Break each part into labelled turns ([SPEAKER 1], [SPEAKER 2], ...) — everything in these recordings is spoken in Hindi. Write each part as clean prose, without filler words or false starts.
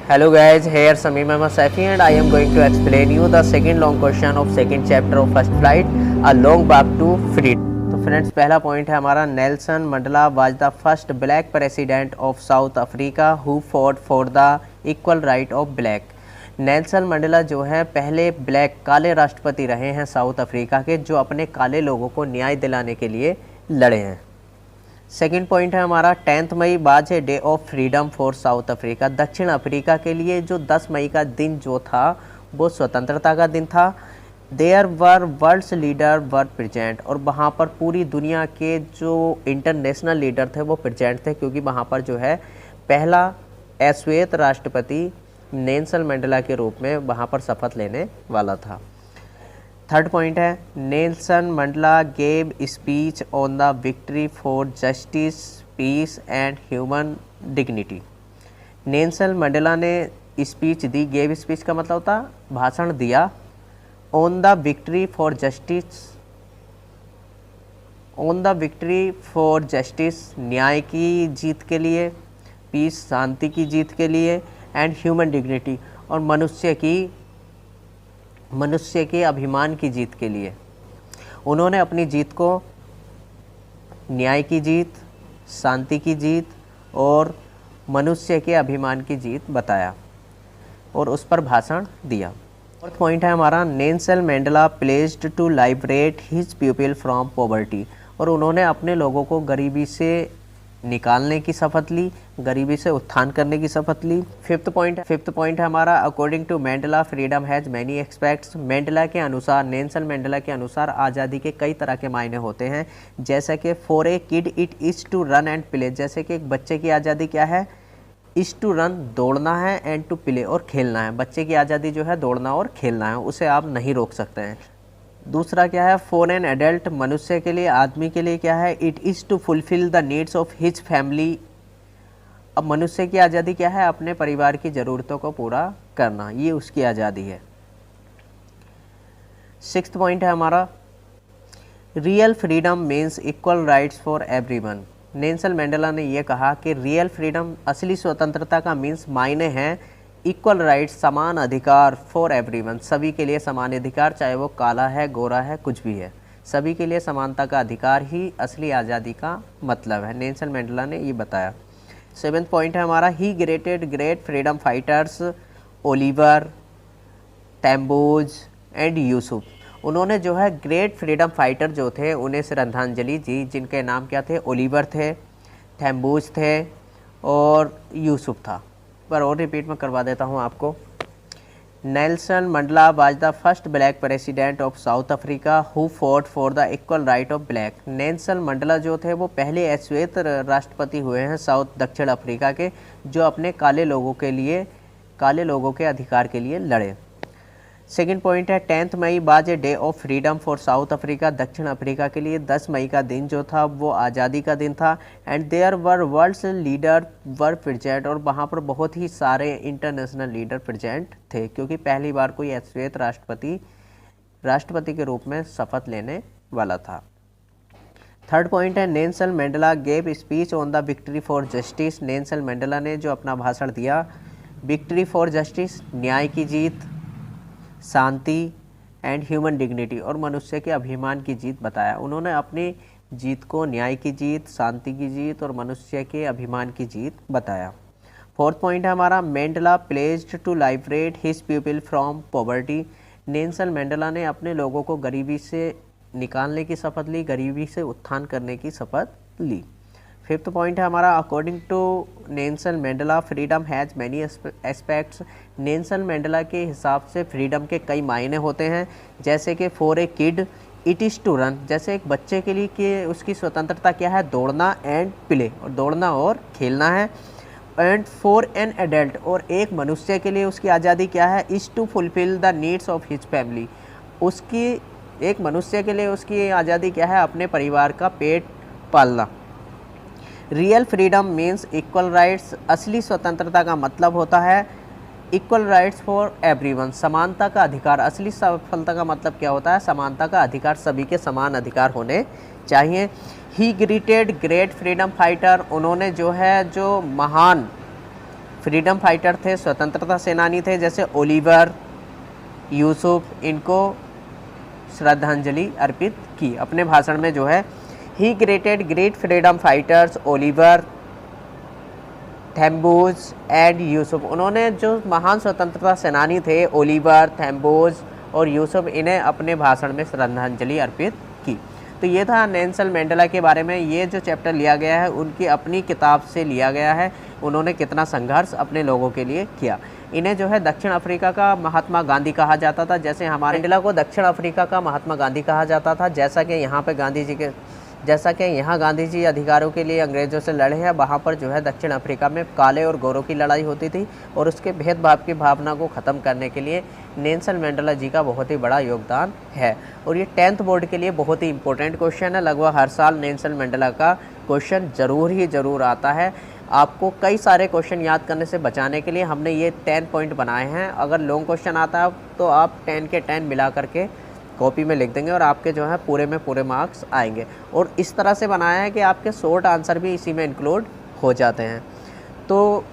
[SPEAKER 1] Hello guys, here Samim Ahmad Saifi and I am going to explain you the second long question of second chapter of First Flight, A Long Walk to Freedom. तो फ्रेंड्स पहला पॉइंट है हमारा, Nelson Mandela was the first black president of south Africa who fought for the equal right of black. Nelson Mandela जो है पहले ब्लैक काले राष्ट्रपति रहे हैं साउथ अफ्रीका के, जो अपने काले लोगों को न्याय दिलाने के लिए लड़े हैं। सेकंड पॉइंट है हमारा, 10 May was a day of freedom for South Africa. दक्षिण अफ्रीका के लिए जो 10 मई का दिन जो था वो स्वतंत्रता का दिन था। There were world's leader were present, और वहाँ पर पूरी दुनिया के जो इंटरनेशनल लीडर थे वो प्रेजेंट थे, क्योंकि वहाँ पर जो है पहला श्वेत राष्ट्रपति नेल्सन मंडेला के रूप में वहाँ पर शपथ लेने वाला था। थर्ड पॉइंट है, Nelson Mandela gave speech on the victory for justice peace and human dignity. Nelson Mandela ने स्पीच दी, गेव स्पीच का मतलब होता भाषण दिया, on the victory for justice, on the victory for justice न्याय की जीत के लिए, पीस शांति की जीत के लिए, एंड ह्यूमन डिग्निटी और मनुष्य के अभिमान की जीत के लिए। उन्होंने अपनी जीत को न्याय की जीत, शांति की जीत और मनुष्य के अभिमान की जीत बताया और उस पर भाषण दिया। फोर्थ पॉइंट है हमारा, Nelson Mandela pledged to liberate his people from poverty, और उन्होंने अपने लोगों को गरीबी से निकालने की शपथ ली, गरीबी से उत्थान करने की शपथ ली। फिफ्थ पॉइंट है हमारा, according to Mandela freedom has many aspects. Mandela के अनुसार, नेल्सन मंडेला के अनुसार आज़ादी के कई तरह के मायने होते हैं, जैसे कि for a kid it is to run and play, जैसे कि एक बच्चे की आज़ादी क्या है, इज़ टू रन दौड़ना है, एंड टू प्ले और खेलना है। बच्चे की आज़ादी जो है दौड़ना और खेलना है, उसे आप नहीं रोक सकते हैं। दूसरा क्या है, फॉर एन एडल्ट, मनुष्य के लिए, आदमी के लिए क्या है, it is to fulfil the needs of his family. अब मनुष्य की आज़ादी क्या है, अपने परिवार की ज़रूरतों को पूरा करना, ये उसकी आज़ादी है। सिक्स्थ पॉइंट है हमारा, real freedom means equal rights for everyone. Nelson Mandela ने यह कहा कि रियल फ्रीडम, असली स्वतंत्रता का मीन्स मायने हैं इक्वल राइट्स, समान अधिकार फॉर एवरीवन, सभी के लिए समान अधिकार, चाहे वो काला है, गोरा है, कुछ भी है, सभी के लिए समानता का अधिकार ही असली आज़ादी का मतलब है। नेल्सन मंडेला ने ये बताया। सेवेंथ पॉइंट है हमारा, he greeted great freedom fighters Oliver, Tambos and Yusuf. उन्होंने जो है ग्रेट फ्रीडम फाइटर जो थे उन्हें श्रद्धांजलि दी, जिनके नाम क्या थे, ओलिवर थे, टैम्बोज थे और यूसुफ था। पर और रिपीट में करवा देता हूँ आपको। Nelson Mandela was the first black president of south Africa who fought for the equal right of black. Nelson Mandela जो थे वो पहले श्वेत राष्ट्रपति हुए हैं साउथ दक्षिण अफ्रीका के, जो अपने काले लोगों के अधिकार के लिए लड़े। सेकेंड पॉइंट है, 10 May was a day of freedom for South Africa. दक्षिण अफ्रीका के लिए 10 मई का दिन जो था वो आज़ादी का दिन था। And there were world's leader were present, और वहाँ पर बहुत ही सारे इंटरनेशनल लीडर प्रेजेंट थे, क्योंकि पहली बार कोई श्वेत राष्ट्रपति के रूप में शपथ लेने वाला था। थर्ड पॉइंट है, Nelson Mandela gave speech on the victory for justice. Nelson Mandela ने जो अपना भाषण दिया, विक्ट्री फॉर जस्टिस न्याय की जीत, शांति एंड ह्यूमन डिग्निटी और मनुष्य के अभिमान की जीत बताया। उन्होंने अपनी जीत को न्याय की जीत, शांति की जीत और मनुष्य के अभिमान की जीत बताया। फोर्थ पॉइंट है हमारा, Mandela pledged to liberate his people from poverty. Nelson Mandela ने अपने लोगों को गरीबी से निकालने की शपथ ली, गरीबी से उत्थान करने की शपथ ली। फिफ्थ पॉइंट है हमारा, according to Nelson Mandela freedom has many aspects. Nelson Mandela के हिसाब से फ्रीडम के कई मायने होते हैं, जैसे कि for a kid it is to run, जैसे एक बच्चे के लिए कि उसकी स्वतंत्रता क्या है, दौड़ना, एंड प्ले और दौड़ना और खेलना है। एंड फॉर एन एडल्ट, और एक मनुष्य के लिए उसकी आज़ादी क्या है, is to fulfil the needs of his family. उसकी एक मनुष्य के लिए उसकी आज़ादी क्या है, अपने परिवार का पेट पालना। Real freedom means equal rights, असली स्वतंत्रता का मतलब होता है इक्वल राइट्स फॉर एवरीवन, समानता का अधिकार। असली सफलता का मतलब क्या होता है, समानता का अधिकार, सभी के समान अधिकार होने चाहिए। ही ग्रेटेड ग्रेट फ्रीडम फाइटर, उन्होंने जो है जो महान फ्रीडम फाइटर थे, स्वतंत्रता सेनानी थे, जैसे ओलिवर, यूसुफ, इनको श्रद्धांजलि अर्पित की अपने भाषण में जो है। He greeted great freedom fighters Oliver, Thembos and Yusuf. उन्होंने जो महान स्वतंत्रता सेनानी थे ओलिवर, थेम्बोज और यूसुफ, इन्हें अपने भाषण में श्रद्धांजलि अर्पित की। तो ये था नेल्सन मंडेला के बारे में। ये जो चैप्टर लिया गया है उनकी अपनी किताब से लिया गया है। उन्होंने कितना संघर्ष अपने लोगों के लिए किया। इन्हें जो है दक्षिण अफ्रीका का महात्मा गांधी कहा जाता था, जैसे हमारे मंडेला को दक्षिण अफ्रीका का महात्मा गांधी कहा जाता था। जैसा कि यहाँ गांधी जी अधिकारों के लिए अंग्रेज़ों से लड़े हैं, वहाँ पर जो है दक्षिण अफ्रीका में काले और गोरों की लड़ाई होती थी, और उसके भेदभाव की भावना को ख़त्म करने के लिए नेल्सन मंडेला जी का बहुत ही बड़ा योगदान है। और ये 10th बोर्ड के लिए बहुत ही इंपॉर्टेंट क्वेश्चन है। लगभग हर साल नेल्सन मंडेला का क्वेश्चन ज़रूर आता है। आपको कई सारे क्वेश्चन याद करने से बचाने के लिए हमने ये 10 पॉइंट बनाए हैं। अगर लॉन्ग क्वेश्चन आता है तो आप 10 के 10 मिला करके कॉपी में लिख देंगे और आपके जो है पूरे में पूरे मार्क्स आएंगे। और इस तरह से बनाया है कि आपके शॉर्ट आंसर भी इसी में इंक्लूड हो जाते हैं। तो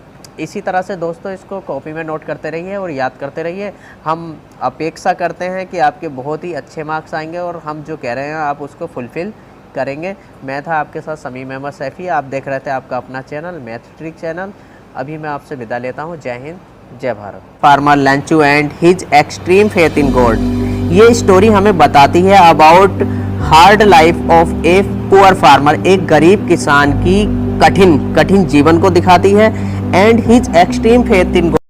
[SPEAKER 1] इसी तरह से दोस्तों इसको कॉपी में नोट करते रहिए और याद करते रहिए। हम अपेक्षा करते हैं कि आपके बहुत ही अच्छे मार्क्स आएंगे और हम जो कह रहे हैं आप उसको फुलफ़िल करेंगे। मैं था आपके साथ समीम अहमद सैफ़ी। आप देख रहे थे आपका अपना चैनल मैथ ट्रिक चैनल। अभी मैं आपसे विदा लेता हूँ। जय हिंद, जय Bharat. Farmer Lenchu and his extreme faith in God. ये स्टोरी हमें बताती है about hard life of a poor farmer. एक गरीब किसान की कठिन जीवन को दिखाती है। And his extreme faith in God.